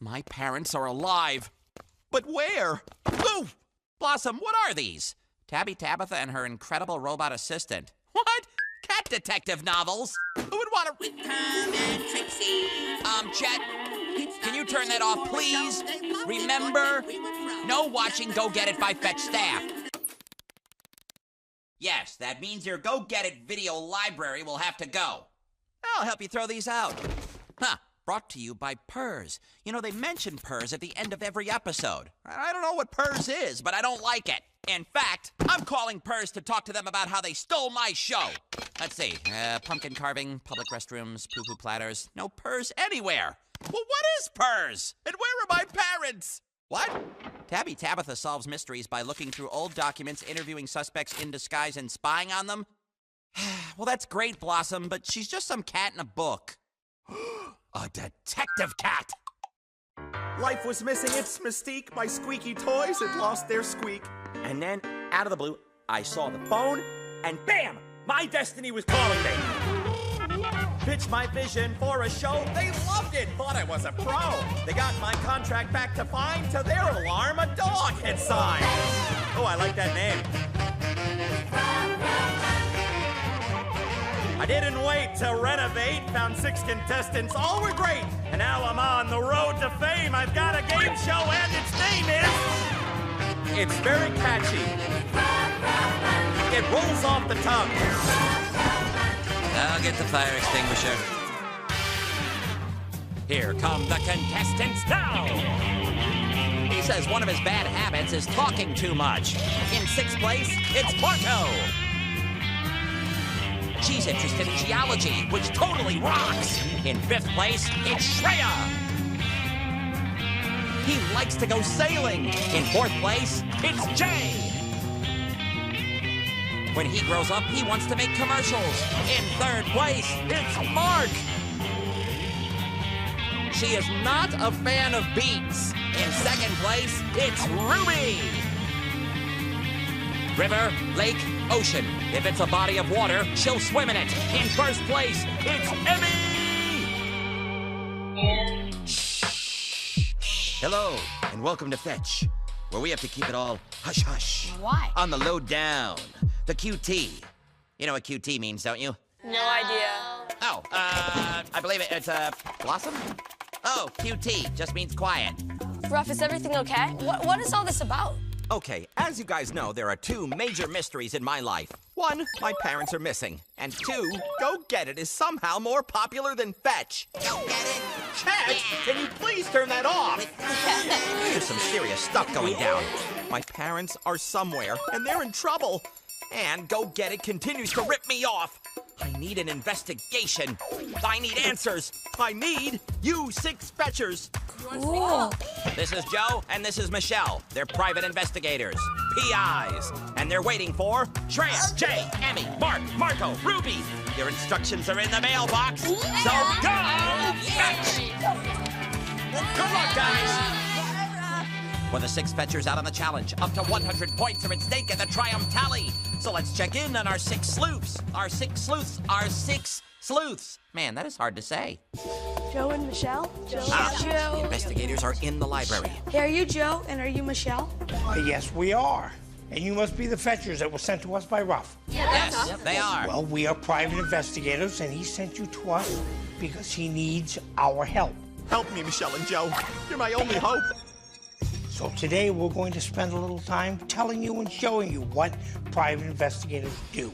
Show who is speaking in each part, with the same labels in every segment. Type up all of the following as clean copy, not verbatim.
Speaker 1: My parents are alive. But where? Ooh! Blossom, what are these? Tabby Tabitha and her incredible robot assistant. What? Cat detective novels? Who would want to...
Speaker 2: With Tom and Trixie.
Speaker 1: Chet, can you turn that off, please? Remember, no watching Go Get It by Fetch staff. Yes, that means your Go Get It video library will have to go. I'll help you throw these out. Huh. Brought to you by PERS. You know, they mention PERS at the end of every episode. I don't know what PERS is, but I don't like it. In fact, I'm calling PERS to talk to them about how they stole my show. Let's see. Pumpkin carving, public restrooms, poo-poo platters. No PERS anywhere. Well, what is PERS? And where are my parents? What? Tabby Tabitha solves mysteries by looking through old documents, interviewing suspects in disguise, and spying on them? Well, that's great, Blossom, but she's just some cat in a book. A detective cat!
Speaker 3: Life was missing its mystique. My squeaky toys had lost their squeak. And then, out of the blue, I saw the phone, and bam! My destiny was calling me. Pitched my vision for a show. They loved it, thought I was a pro. They got my contract back to find. To their alarm, a dog had signed. Oh, I like that name. I didn't wait to renovate, found 6 contestants, all were great. And now I'm on the road to fame. I've got a game show and its name is... It's very catchy. It rolls off the tongue.
Speaker 1: I'll get the fire extinguisher. Here come the contestants now. He says one of his bad habits is talking too much. In 6th place, it's Marco. She's interested in geology, which totally rocks. In 5th place, it's Shreya. He likes to go sailing. In 4th place, it's Jay. When he grows up, he wants to make commercials. In 3rd place, it's Mark. She is not a fan of beets. In 2nd place, it's Ruby. River, lake, ocean. If it's a body of water, she'll swim in it. In 1st place, it's Emmy! Hello, and welcome to Fetch, where we have to keep it all hush-hush.
Speaker 4: Why?
Speaker 1: On the low down. The QT. You know what QT means, don't you?
Speaker 4: No idea.
Speaker 1: Oh, I believe it's, Blossom? Oh, QT just means quiet.
Speaker 4: Ruff, is everything okay? What is all this about?
Speaker 1: Okay, as you guys know, there are 2 major mysteries in my life. 1, my parents are missing. And 2, Go Get It is somehow more popular than Fetch.
Speaker 2: Go Get It.
Speaker 3: Chat, can you please turn that off?
Speaker 1: There's some serious stuff going down. My parents are somewhere, and they're in trouble. And Go Get It continues to rip me off. I need an investigation. I need answers. I need you 6 fetchers.
Speaker 4: Cool.
Speaker 1: This is Joe, and this is Michelle. They're private investigators, PIs, and they're waiting for Shreya, Jay, Emmy, Mark, Marco, Ruby. Your instructions are in the mailbox, so go fetch! Good luck, guys! For the 6 fetchers out on the challenge, up to 100 points are at stake in the Triumph Tally. So let's check in on our 6 sleuths. Our 6 sleuths. Our 6 sleuths. Man, that is hard to say.
Speaker 5: Joe and Michelle?
Speaker 1: The
Speaker 5: Joe.
Speaker 1: investigators are in the library.
Speaker 5: Hey, are you Joe and are you Michelle?
Speaker 6: Yes, we are. And you must be the fetchers that were sent to us by Ruff.
Speaker 1: Yes, they are.
Speaker 6: Well, we are private investigators, and he sent you to us because he needs our help.
Speaker 3: Help me, Michelle and Joe. You're my only hope.
Speaker 6: So today we're going to spend a little time telling you and showing you what private investigators do.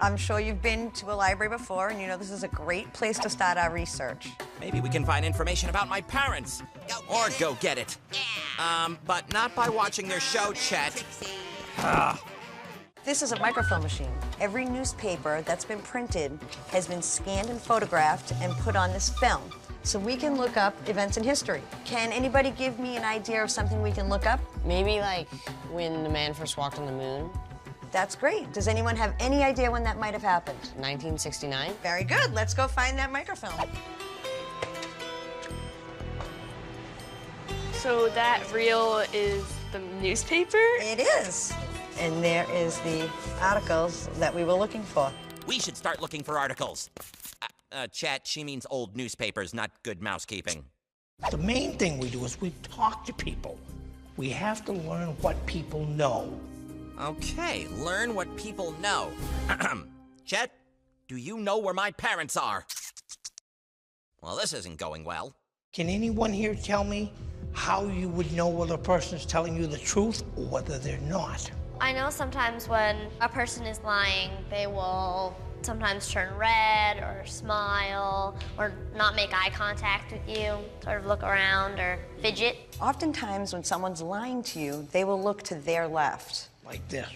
Speaker 7: I'm sure you've been to a library before, and you know this is a great place to start our research.
Speaker 1: Maybe we can find information about my parents. Or Go Get It. But not by watching their show, Chet.
Speaker 7: This is a microfilm machine. Every newspaper that's been printed has been scanned and photographed and put on this film. So we can look up events in history. Can anybody give me an idea of something we can look up?
Speaker 4: Maybe like when the man first walked on the moon.
Speaker 7: That's great. Does anyone have any idea when that might have happened?
Speaker 4: 1969.
Speaker 7: Very good. Let's go find that microfilm.
Speaker 8: So that reel is the newspaper?
Speaker 7: It is. And there is the articles that we were looking for.
Speaker 1: We should start looking for articles. Chat, she means old newspapers, not good mousekeeping.
Speaker 6: The main thing we do is we talk to people. We have to learn what people know.
Speaker 1: Okay, learn what people know. Chet, do you know where my parents are? Well, this isn't going well.
Speaker 6: Can anyone here tell me how you would know whether a person is telling you the truth or whether they're not?
Speaker 9: I know sometimes when a person is lying, they will sometimes turn red or smile or not make eye contact with you, sort of look around or fidget.
Speaker 7: Oftentimes when someone's lying to you, they will look to their left.
Speaker 6: Like this.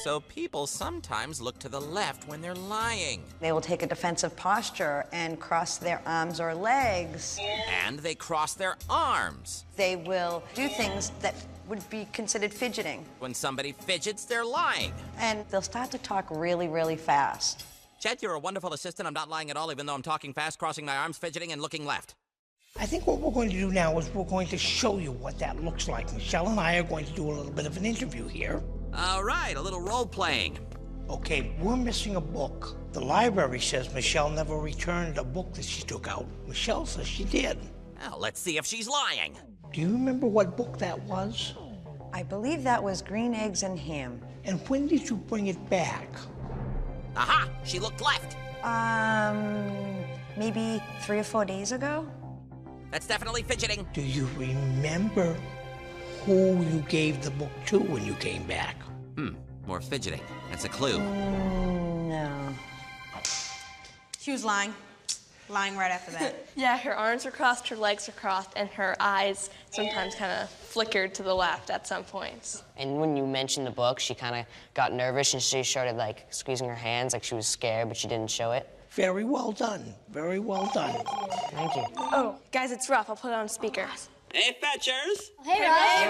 Speaker 1: So people sometimes look to the left when they're lying.
Speaker 7: They will take a defensive posture and cross their arms or legs.
Speaker 1: And they cross their arms.
Speaker 7: They will do things that would be considered fidgeting.
Speaker 1: When somebody fidgets, they're lying.
Speaker 7: And they'll start to talk really, really fast.
Speaker 1: Chet, you're a wonderful assistant. I'm not lying at all, even though I'm talking fast, crossing my arms, fidgeting, and looking left.
Speaker 6: I think what we're going to do now is we're going to show you what that looks like. Michelle and I are going to do a little bit of an interview here.
Speaker 1: All right, a little role-playing.
Speaker 6: Okay, we're missing a book. The library says Michelle never returned a book that she took out. Michelle says she did.
Speaker 1: Well, let's see if she's lying.
Speaker 6: Do you remember what book that was?
Speaker 7: I believe that was Green Eggs and Ham.
Speaker 6: And when did you bring it back?
Speaker 1: Aha! She looked left.
Speaker 7: Maybe 3 or 4 days ago?
Speaker 1: That's definitely fidgeting.
Speaker 6: Do you remember who you gave the book to when you came back?
Speaker 1: More fidgeting. That's a clue.
Speaker 7: No.
Speaker 10: She was lying. Lying right after that.
Speaker 8: Yeah, her arms were crossed, her legs were crossed, and her eyes sometimes kind of flickered to the left at some points.
Speaker 4: And when you mentioned the book, she kind of got nervous and she started like squeezing her hands like she was scared, but she didn't show it.
Speaker 6: Very well done. Very well done.
Speaker 4: Thank you.
Speaker 8: Oh, guys, it's Ruff. I'll put it on speaker.
Speaker 11: Hey, Fetchers!
Speaker 9: Hey,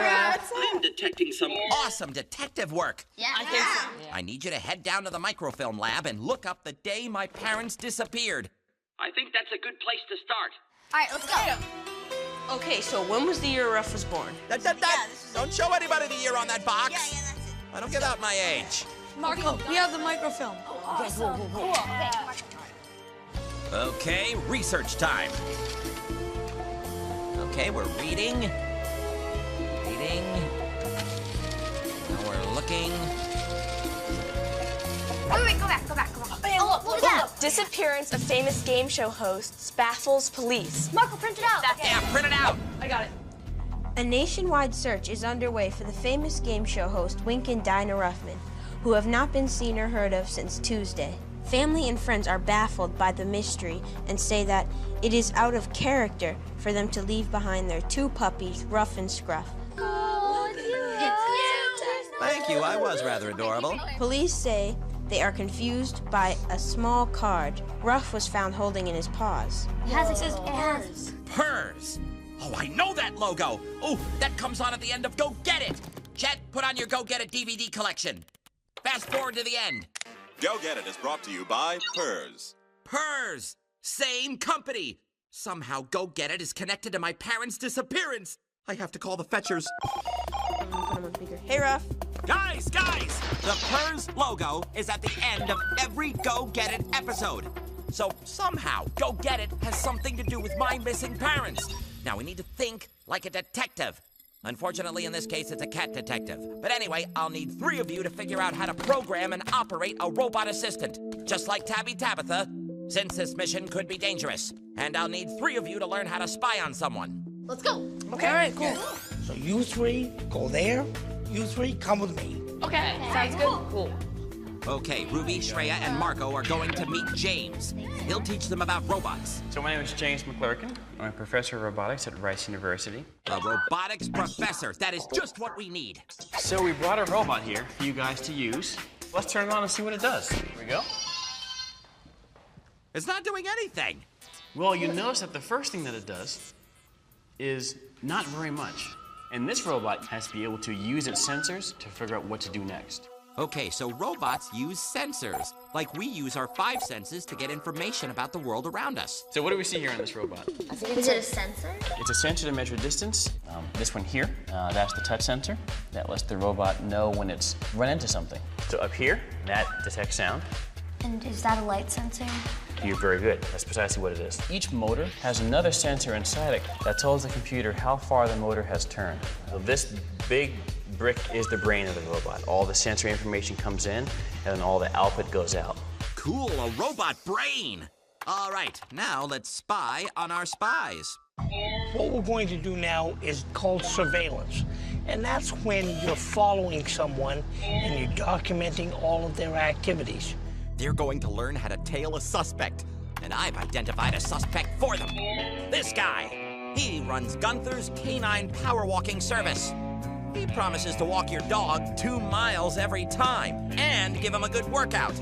Speaker 9: Ruff.
Speaker 11: I'm detecting some
Speaker 1: Awesome detective work.
Speaker 9: Yeah.
Speaker 10: I think so.
Speaker 1: I need you to head down to the microfilm lab and look up the day my parents disappeared.
Speaker 11: I think that's a good place to start.
Speaker 9: All right, let's go.
Speaker 10: Okay, so when was the year Ruff was born?
Speaker 1: Don't show anybody the year on that box.
Speaker 2: Yeah, that's it.
Speaker 1: I don't give out my age.
Speaker 5: Marco, we have the microfilm.
Speaker 1: Okay, research time. Okay, we're reading. Reading. Now we're looking.
Speaker 9: Wait, go back. Oh, look at that.
Speaker 8: Disappearance of famous game show hosts baffles police.
Speaker 9: Marco, print it out.
Speaker 1: Yeah, print it out.
Speaker 8: I got it.
Speaker 12: A nationwide search is underway for the famous game show host Wink and Dinah Ruffman, who have not been seen or heard of since Tuesday. Family and friends are baffled by the mystery and say that it is out of character for them to leave behind their 2 puppies, Ruff and Scruff.
Speaker 1: Thank you, I was rather adorable.
Speaker 12: Police say they are confused by a small card Ruff was found holding in his paws.
Speaker 9: It has.
Speaker 1: Purrs. Oh, I know that logo. Oh, that comes on at the end of Go Get It. Chet, put on your Go Get It DVD collection. Fast forward to the end.
Speaker 13: Go Get It is brought to you by Purrs.
Speaker 1: Purrs. Same company. Somehow Go Get It is connected to my parents' disappearance. I have to call the Fetchers.
Speaker 10: Hey, Ruff.
Speaker 1: Guys! The Purrs logo is at the end of every Go Get It episode. So somehow Go Get It has something to do with my missing parents. Now we need to think like a detective. Unfortunately, in this case, it's a cat detective. But anyway, I'll need 3 of you to figure out how to program and operate a robot assistant, just like Tabby Tabitha, since this mission could be dangerous. And I'll need 3 of you to learn how to spy on someone.
Speaker 9: Let's go.
Speaker 5: Okay. All right, cool.
Speaker 6: So you 3 go there. You 3 come with me.
Speaker 8: Okay, sounds good. Cool.
Speaker 1: Okay, Ruby, Shreya, and Marco are going to meet James. He'll teach them about robots.
Speaker 14: So my name is James McClurkin. I'm a professor of robotics at Rice University.
Speaker 1: A robotics professor. That is just what we need.
Speaker 14: So we brought a robot here for you guys to use. Let's turn it on and see what it does. Here we go.
Speaker 1: It's not doing anything.
Speaker 14: Well, you notice that the first thing that it does is not very much. And this robot has to be able to use its sensors to figure out what to do next.
Speaker 1: Okay, so robots use sensors, like we use our 5 senses to get information about the world around us.
Speaker 14: So what do we see here on this robot?
Speaker 9: Is it a sensor?
Speaker 14: It's a sensor to measure distance. This one here, that's the touch sensor. That lets the robot know when it's run into something. So up here, that detects sound.
Speaker 9: And is that a light sensor?
Speaker 14: You're very good. That's precisely what it is. Each motor has another sensor inside it that tells the computer how far the motor has turned. So this big brick is the brain of the robot. All the sensory information comes in, and then all the output goes out.
Speaker 1: Cool, a robot brain. All right, now let's spy on our spies.
Speaker 6: What we're going to do now is called surveillance. And that's when you're following someone and you're documenting all of their activities.
Speaker 3: They're going to learn how to tail a suspect. And I've identified a suspect for them. This guy. He runs Gunther's Canine Power Walking Service. He promises to walk your dog 2 miles every time and give him a good workout.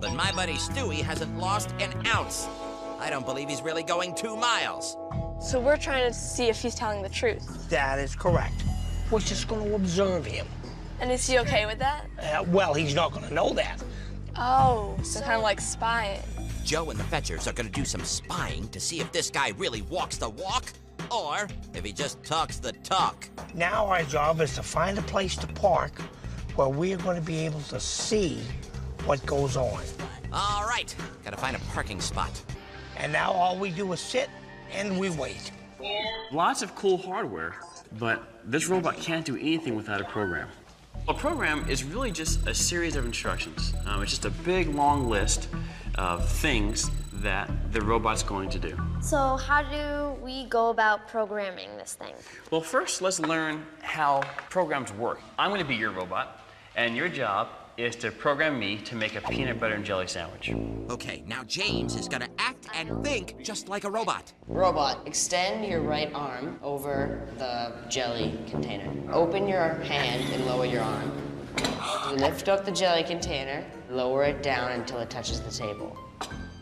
Speaker 3: But my buddy Stewie hasn't lost an ounce. I don't believe he's really going 2 miles.
Speaker 8: So we're trying to see if he's telling the truth.
Speaker 6: That is correct. We're just going to observe him.
Speaker 8: And is he okay with that?
Speaker 6: Well, he's not going to know that.
Speaker 8: Oh, so kind of like spying.
Speaker 1: Joe and the Fetchers are gonna do some spying to see if this guy really walks the walk or if he just talks the talk.
Speaker 6: Now our job is to find a place to park where we're going to be able to see what goes on.
Speaker 1: All right, gotta find a parking spot.
Speaker 6: And now all we do is sit and we wait.
Speaker 14: Lots of cool hardware, but this robot can't do anything without a program. A program is really just a series of instructions. It's just a big, long list of things that the robot's going to do.
Speaker 9: So how do we go about programming this thing?
Speaker 14: Well, first, let's learn how programs work. I'm going to be your robot, and your job is to program me to make a peanut butter and jelly sandwich.
Speaker 1: Okay, now James is gonna act and think just like a robot.
Speaker 4: Robot, extend your right arm over the jelly container. Open your hand and lower your arm. Lift up the jelly container, lower it down until it touches the table.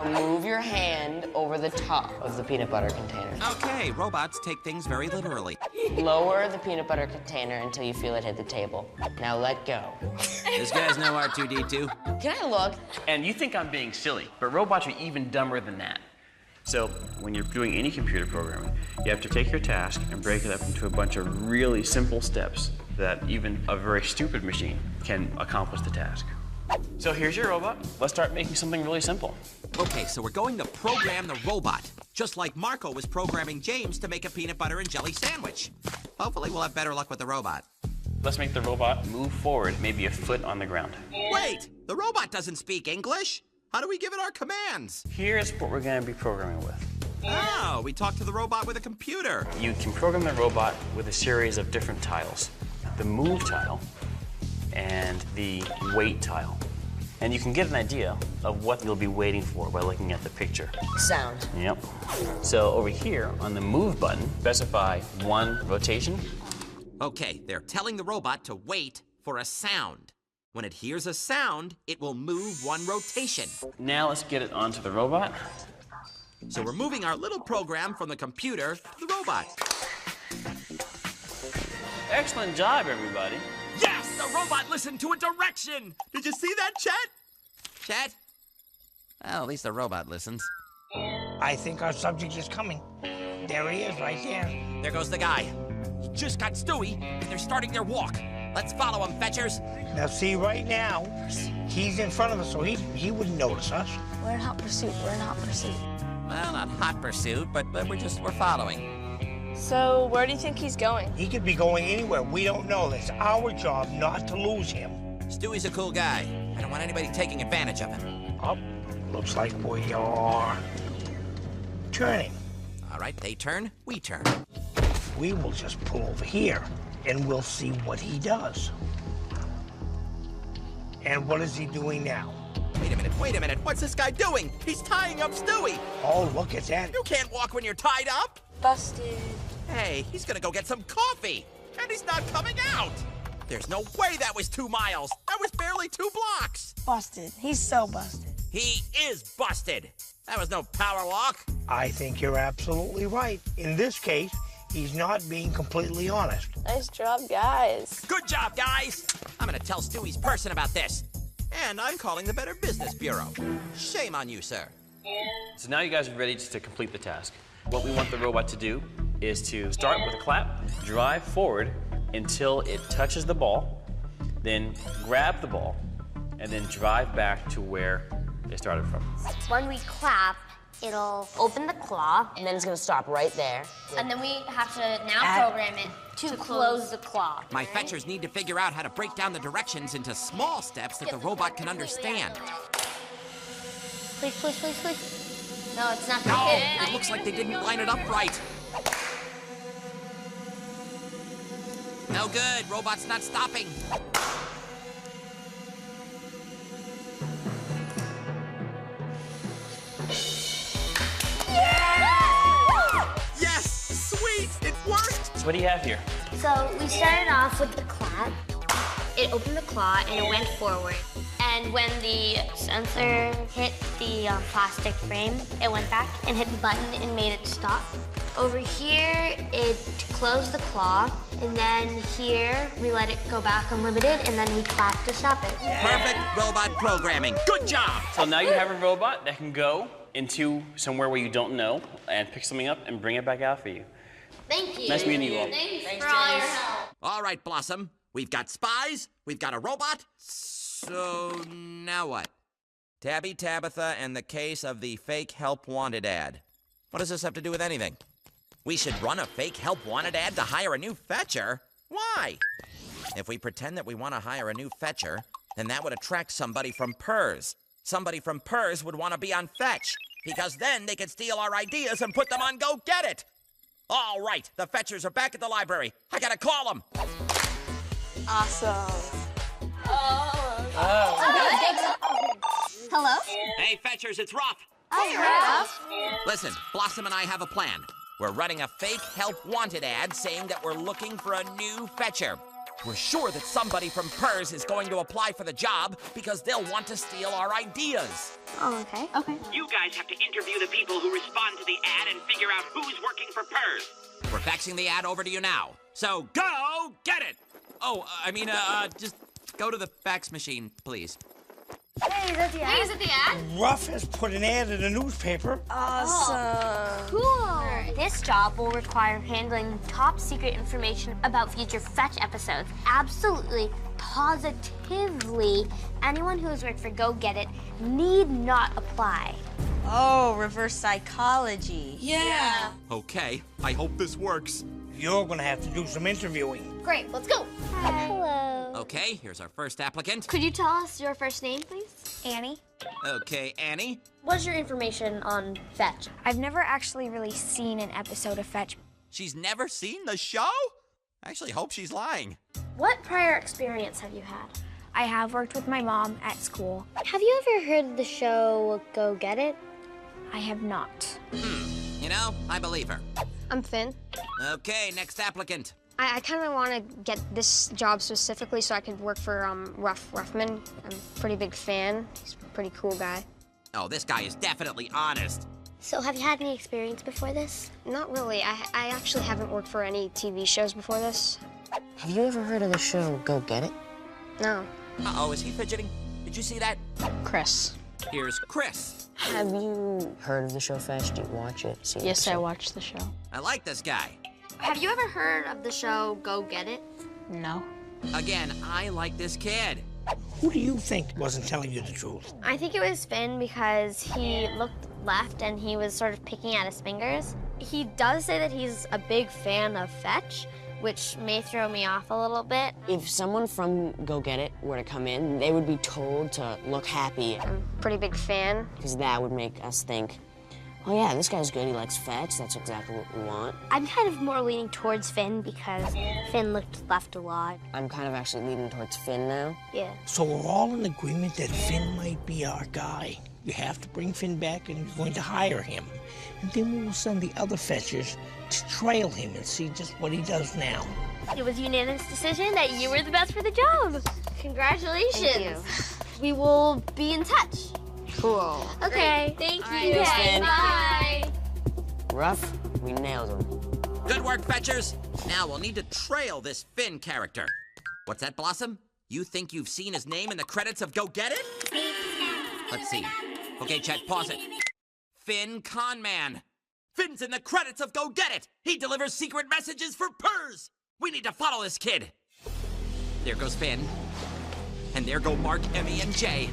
Speaker 4: Move your hand over the top of the peanut butter container.
Speaker 1: Okay, robots take things very literally.
Speaker 4: Lower the peanut butter container until you feel it hit the table. Now let go.
Speaker 1: This guy's no R2-D2.
Speaker 4: Can I look?
Speaker 14: And you think I'm being silly, but robots are even dumber than that. So when you're doing any computer programming, you have to take your task and break it up into a bunch of really simple steps that even a very stupid machine can accomplish the task. So here's your robot. Let's start making something really simple.
Speaker 1: Okay, so we're going to program the robot, just like Marco was programming James to make a peanut butter and jelly sandwich. Hopefully we'll have better luck with the robot.
Speaker 14: Let's make the robot move forward maybe a foot on the ground.
Speaker 1: Wait, the robot doesn't speak English. How do we give it our commands?
Speaker 14: Here's what we're going to be programming with.
Speaker 1: Oh, we talk to the robot with a computer.
Speaker 14: You can program the robot with a series of different tiles. The move tile and the wait tile. And you can get an idea of what you'll be waiting for by looking at the picture.
Speaker 4: Sound.
Speaker 14: Yep. So over here on the move button, specify 1 rotation.
Speaker 1: Okay, they're telling the robot to wait for a sound. When it hears a sound, it will move 1 rotation.
Speaker 14: Now let's get it onto the robot.
Speaker 1: So we're moving our little program from the computer to the robot.
Speaker 14: Excellent job, everybody.
Speaker 3: Yes! The robot listened to a direction! Did you see that, Chet?
Speaker 1: Chet? Well, at least the robot listens.
Speaker 6: I think our subject is coming. There he is, right there.
Speaker 1: There goes the guy. He just got Stewie, and they're starting their walk. Let's follow him, Fetchers.
Speaker 6: Now see, right now, he's in front of us, so he wouldn't notice us.
Speaker 9: We're in hot pursuit. We're in hot pursuit.
Speaker 1: Well, not hot pursuit, but we're following.
Speaker 8: So where do you think he's going?
Speaker 6: He could be going anywhere. We don't know. It's our job not to lose him.
Speaker 1: Stewie's a cool guy. I don't want anybody taking advantage of him.
Speaker 6: Oh, looks like we are turning.
Speaker 1: All right, they turn, we turn.
Speaker 6: We will just pull over here, and we'll see what he does. And what is he doing now?
Speaker 3: Wait a minute. What's this guy doing? He's tying up Stewie.
Speaker 6: Oh, look at that.
Speaker 3: You can't walk when you're tied up.
Speaker 8: Busted.
Speaker 3: Hey, he's gonna go get some coffee, and he's not coming out. There's no way that was 2 miles. That was barely 2 blocks.
Speaker 5: Busted. He's so busted.
Speaker 1: He is busted. That was no power walk.
Speaker 6: I think you're absolutely right. In this case, he's not being completely honest.
Speaker 8: Nice job, guys.
Speaker 1: Good job, guys. I'm gonna tell Stewie's person about this. And I'm calling the Better Business Bureau. Shame on you, sir.
Speaker 14: So now you guys are ready to complete the task. What we want the robot to do is to start with a clap, drive forward until it touches the ball, then grab the ball, and then drive back to where they started from.
Speaker 9: When we clap, it'll open the claw.
Speaker 4: And then it's gonna stop right there.
Speaker 9: And then we have to now program it to close the claw.
Speaker 1: My fetchers need to figure out how to break down the directions into small steps that the robot can understand.
Speaker 9: Please, please, please, please. No, it's not
Speaker 1: No,
Speaker 9: gonna
Speaker 1: it looks like they didn't line it up right. No good, robot's not stopping.
Speaker 3: Yes! Sweet! It worked!
Speaker 14: So what do you have here?
Speaker 9: So we started off with the clap. It opened the claw and it went forward. And when the sensor hit the plastic frame, it went back and hit the button and made it stop. Over here, it closed the claw, and then here, we let it go back unlimited, and then we clap to stop it.
Speaker 1: Perfect robot programming. Good job!
Speaker 14: So now you have a robot that can go into somewhere where you don't know and pick something up and bring it back out for you.
Speaker 9: Thank you.
Speaker 14: Nice meeting you all.
Speaker 9: Thanks for all your help.
Speaker 1: All right, Blossom. We've got spies, we've got a robot. So now what? Tabby Tabitha and the case of the fake help wanted ad. What does this have to do with anything? We should run a fake help wanted ad to hire a new fetcher? Why? If we pretend that we want to hire a new fetcher, then that would attract somebody from PERS. Somebody from PERS would want to be on Fetch, because then they could steal our ideas and put them on Go Get It. All right, the fetchers are back at the library. I gotta call them.
Speaker 5: Awesome.
Speaker 9: Hello?
Speaker 11: Hey, fetchers, it's Ruff.
Speaker 9: Hey, Ruff.
Speaker 1: Listen, Blossom and I have a plan. We're running a fake help wanted ad saying that we're looking for a new fetcher. We're sure that somebody from PERS is going to apply for the job because they'll want to steal our ideas.
Speaker 9: Oh, okay. Okay.
Speaker 11: You guys have to interview the people who respond to the ad and figure out who's working for PERS.
Speaker 1: We're faxing the ad over to you now. So go get it. Oh, just go to the fax machine, please.
Speaker 9: Hey, is that the ad? Hey, is it the ad?
Speaker 6: Ruff has put an ad in the newspaper.
Speaker 5: Awesome.
Speaker 9: Cool. This job will require handling top secret information about future Fetch episodes. Absolutely, positively, anyone who has worked for Go Get It need not apply.
Speaker 5: Oh, reverse psychology.
Speaker 10: Yeah.
Speaker 1: Okay, I hope this works.
Speaker 6: You're gonna have to do some interviewing.
Speaker 9: Great, let's go. Hello.
Speaker 1: Okay, here's our first applicant.
Speaker 9: Could you tell us your first name, please? Annie.
Speaker 1: Okay, Annie.
Speaker 9: What's your information on Fetch?
Speaker 15: I've never actually really seen an episode of Fetch.
Speaker 1: She's never seen the show? I actually hope she's lying.
Speaker 9: What prior experience have you had?
Speaker 15: I have worked with my mom at school.
Speaker 9: Have you ever heard the show Go Get It?
Speaker 15: I have not.
Speaker 1: You know, I believe her.
Speaker 16: I'm Finn.
Speaker 1: Okay, next applicant.
Speaker 16: I kind of want to get this job specifically so I could work for Ruff Ruffman. I'm a pretty big fan. He's a pretty cool guy.
Speaker 1: Oh, this guy is definitely honest.
Speaker 9: So have you had any experience before this?
Speaker 16: Not really. I actually haven't worked for any TV shows before this.
Speaker 4: Have you ever heard of the show Go Get It?
Speaker 16: No.
Speaker 1: Uh-oh, is he fidgeting? Did you see that?
Speaker 16: Chris.
Speaker 1: Here's Chris.
Speaker 4: Have you heard of the show Fetch? Do you watch it? See
Speaker 16: Yes, I watched the show.
Speaker 1: I like this guy.
Speaker 9: Have you ever heard of the show Go Get It?
Speaker 16: No.
Speaker 1: Again, I like this kid.
Speaker 6: Who do you think wasn't telling you the truth?
Speaker 9: I think it was Finn because he looked left and he was sort of picking at his fingers. He does say that he's a big fan of Fetch, which may throw me off a little bit.
Speaker 4: If someone from Go Get It were to come in, they would be told to look happy.
Speaker 16: I'm a pretty big fan.
Speaker 4: Because that would make us think, oh yeah, this guy's good, he likes Fetch, that's exactly what we want.
Speaker 9: I'm kind of more leaning towards Finn because Finn looked left a lot.
Speaker 4: I'm kind of actually leaning towards Finn now.
Speaker 9: Yeah.
Speaker 6: So we're all in agreement that Finn might be our guy. You have to bring Finn back and you're going to hire him. And then we will send the other fetchers to trail him and see just what he does now.
Speaker 9: It was a unanimous decision that you were the best for the job. Congratulations.
Speaker 16: Thank you.
Speaker 9: We will be in touch.
Speaker 16: Cool.
Speaker 9: Okay. Thank you.
Speaker 4: Thanks, Finn.
Speaker 9: Bye.
Speaker 4: Ruff, we nailed him.
Speaker 1: Good work, fetchers. Now we'll need to trail this Finn character. What's that, Blossom? You think you've seen his name in the credits of Go Get It? Let's see. Okay, Chet, pause it. Finn Conman. Finn's in the credits of Go Get It. He delivers secret messages for PERS. We need to follow this kid. There goes Finn. And there go Mark, Emmy, and Jay.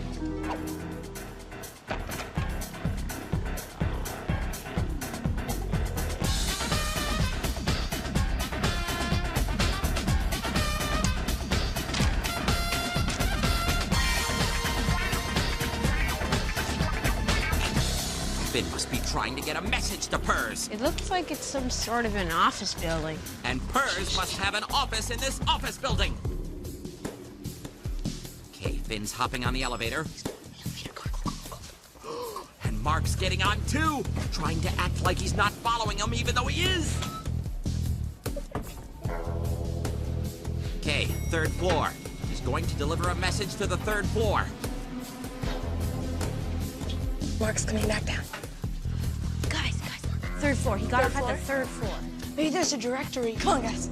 Speaker 1: Finn must be trying to get a message to Purrs.
Speaker 12: It looks like it's some sort of an office building.
Speaker 1: And Purrs must have an office in this office building. Okay, Finn's hopping on the elevator. And Mark's getting on too, trying to act like he's not following him even though he is. Okay, third floor. He's going to deliver a message to the third floor.
Speaker 8: Mark's coming back down.
Speaker 12: Guys, third floor. He got off at the third floor.
Speaker 8: Maybe there's a directory. Come on, guys.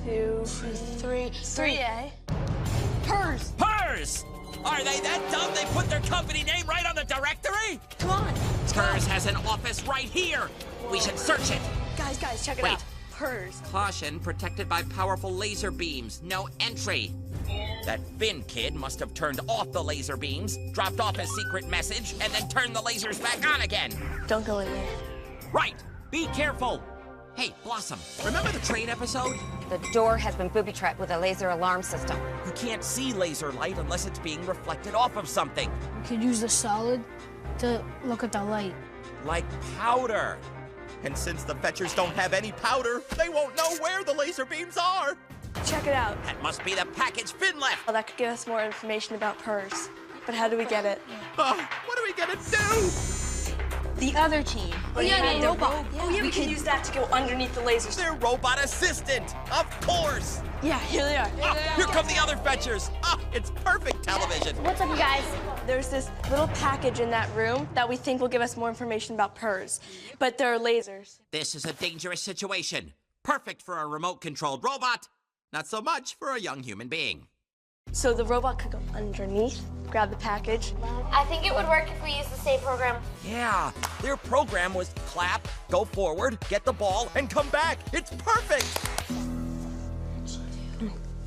Speaker 8: 2, 3, 3A. Purrs!
Speaker 1: Purrs! Are they that dumb they put their company name right on the directory?
Speaker 8: Come on.
Speaker 1: Purrs has an office right here. We should search it.
Speaker 8: Guys, check it out. Purrs.
Speaker 1: Caution, protected by powerful laser beams. No entry. That Finn kid must have turned off the laser beams, dropped off a secret message, and then turned the lasers back on again.
Speaker 8: Don't go in there.
Speaker 1: Right. Be careful. Hey, Blossom, remember the train episode?
Speaker 17: The door has been booby-trapped with a laser alarm system.
Speaker 1: You can't see laser light unless it's being reflected off of something.
Speaker 18: We could use the solid to look at the light.
Speaker 3: Like powder. And since the fetchers don't have any powder, they won't know where the laser beams are.
Speaker 8: Check it out.
Speaker 1: That must be the package Finn left.
Speaker 8: Well, that could give us more information about Purrs. But how do we get it?
Speaker 3: What are we gonna do?
Speaker 12: The other team.
Speaker 8: Oh, yeah, the robot. We can use that to go underneath the lasers.
Speaker 3: Their robot assistant, of course.
Speaker 8: Yeah, here they are.
Speaker 3: Here come the other fetchers. It's perfect television.
Speaker 9: What's up, you guys?
Speaker 8: There's this little package in that room that we think will give us more information about Purrs. But there are lasers.
Speaker 1: This is a dangerous situation. Perfect for a remote-controlled robot. Not so much for a young human being.
Speaker 8: So the robot could go underneath, grab the package.
Speaker 9: I think it would work if we used the save program.
Speaker 3: Yeah, their program was clap, go forward, get the ball, and come back. It's perfect.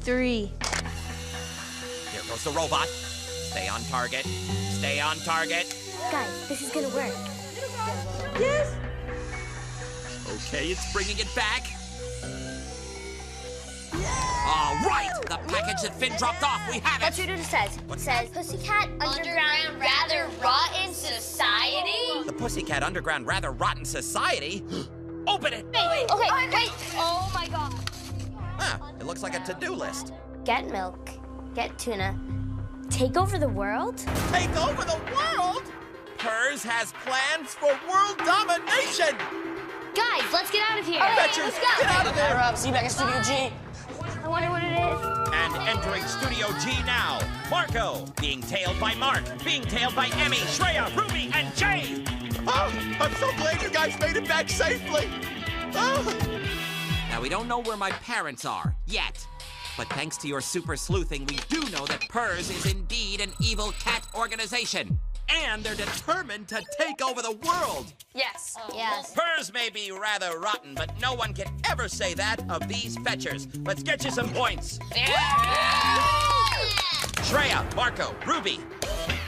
Speaker 12: 3.
Speaker 1: Here goes the robot. Stay on target. Stay on target.
Speaker 9: Guys, this is gonna work.
Speaker 8: Yes.
Speaker 1: Okay, it's bringing it back. All right, the package that Finn dropped off, we have it.
Speaker 9: Let's read what it says. It says, Pussycat Underground Rather Rotten Society?
Speaker 1: The Pussycat Underground Rather Rotten Society? Open it!
Speaker 9: Wait. Oh my god.
Speaker 3: It looks like a to-do list.
Speaker 9: Get milk, get tuna, take over the world?
Speaker 3: Take over the world? Purrs has plans for world domination.
Speaker 9: Guys, let's get out of here.
Speaker 3: Fetchers, get out of there.
Speaker 8: See you back at Studio G.
Speaker 9: I wonder what it is.
Speaker 3: And entering Studio G now, Marco, being tailed by Mark, being tailed by Emmy, Shreya, Ruby, and Jay. Oh, I'm so glad you guys made it back safely. Oh.
Speaker 1: Now, we don't know where my parents are, yet. But thanks to your super sleuthing, we do know that Purrs is indeed an evil cat organization. And they're determined to take over the world.
Speaker 8: Yes.
Speaker 9: Yes.
Speaker 1: Purrs may be rather rotten, but no one can ever say that of these fetchers. Let's get you some points. Shreya, Marco, Ruby,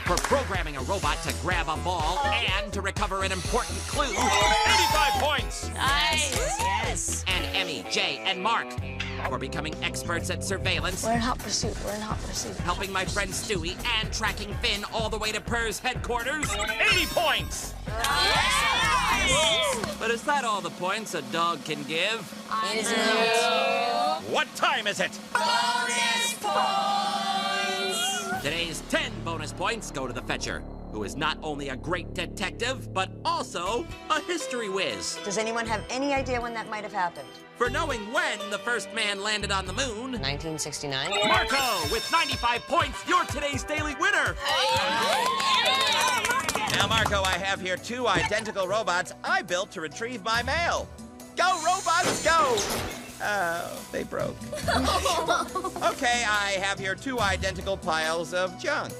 Speaker 1: for programming a robot to grab a ball and to recover an important clue. 85 points.
Speaker 8: Nice.
Speaker 12: Yes.
Speaker 1: And Emmy, Jay, and Mark for becoming experts at surveillance.
Speaker 8: We're in hot pursuit.
Speaker 1: Helping my friend Stewie and tracking Finn all the way to Purrs headquarters. 80 points.
Speaker 8: Yes.
Speaker 1: But is that all the points a dog can give?
Speaker 8: Is it?
Speaker 3: What time is it?
Speaker 8: Bonus points.
Speaker 1: Today's 10 bonus points go to the fetcher, who is not only a great detective, but also a history whiz.
Speaker 7: Does anyone have any idea when that might have happened?
Speaker 1: For knowing when the first man landed on the moon,
Speaker 4: 1969.
Speaker 1: Marco, with 95 points, you're today's daily winner.
Speaker 3: Now, Marco, I have here 2 identical robots I built to retrieve my mail. Go, robots, go! Oh, they broke. Okay, I have here 2 identical piles of junk.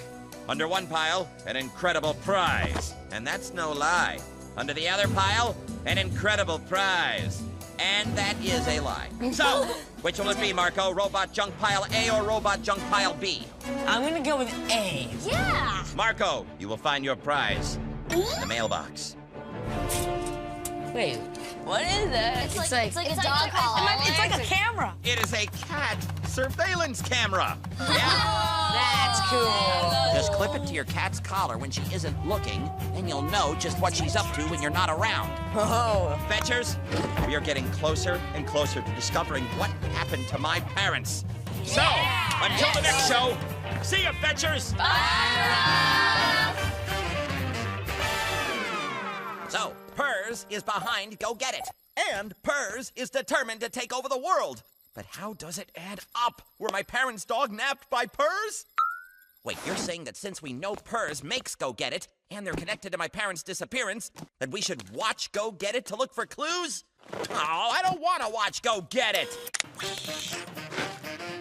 Speaker 3: Under one pile, an incredible prize. And that's no lie. Under the other pile, an incredible prize.
Speaker 1: And that is a lie. So, which will it be, Marco? Robot junk pile A or robot junk pile B?
Speaker 4: I'm gonna go with A.
Speaker 9: Yeah.
Speaker 1: Marco, you will find your prize in the mailbox.
Speaker 4: Wait, what is that?
Speaker 9: It's like a dog collar.
Speaker 10: It's like a camera.
Speaker 1: It is a cat surveillance camera.
Speaker 4: That's cool.
Speaker 1: Just clip it to your cat's collar when she isn't looking, and you'll know just what she's up to when you're not around.
Speaker 4: Oh.
Speaker 1: Fetchers, we are getting closer and closer to discovering what happened to my parents. So, until the next show, see ya, Fetchers! So, Purrs is behind Go Get It. And Purrs is determined to take over the world. But how does it add up? Were my parents' dog napped by Purrs? Wait, you're saying that since we know Purrs makes Go Get It, and they're connected to my parents' disappearance, that we should watch Go Get It to look for clues? Oh, I don't want to watch Go Get It.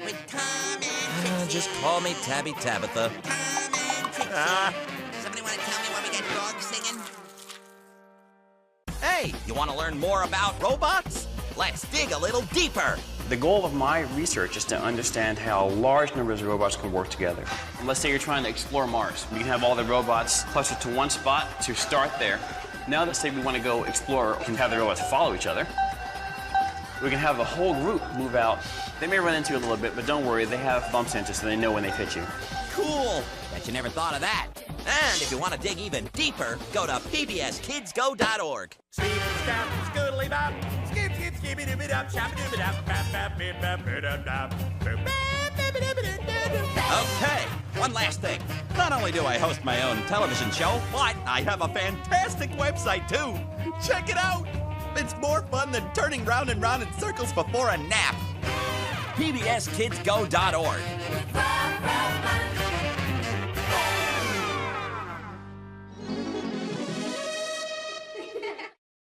Speaker 2: With Tom and Trixie.
Speaker 1: Just call me Tabby Tabitha.
Speaker 2: Tom and Trixie. Somebody want to tell me why we got dogs singing?
Speaker 1: Hey, you want to learn more about robots? Let's dig a little deeper.
Speaker 14: The goal of my research is to understand how large numbers of robots can work together. Let's say you're trying to explore Mars. You can have all the robots clustered to one spot to start there. Now let's say we want to go explore, we can have the robots follow each other. We can have a whole group move out. They may run into you a little bit, but don't worry, they have bump sensors so they know when they hit you.
Speaker 1: Cool. Bet you never thought of that. And if you want to dig even deeper, go to pbskidsgo.org.
Speaker 3: Sweep, stop, scoodly bop, skip, skip, skibby dooby dop, choppy dooby dop, bap, bap, bip, bap, bip, dop, boop, bap, bap, bip, bip, bip.
Speaker 1: Okay, one last thing. Not only do I host my own television show, but I have a fantastic website too. Check it out. It's more fun than turning round and round in circles before a nap. pbskidsgo.org.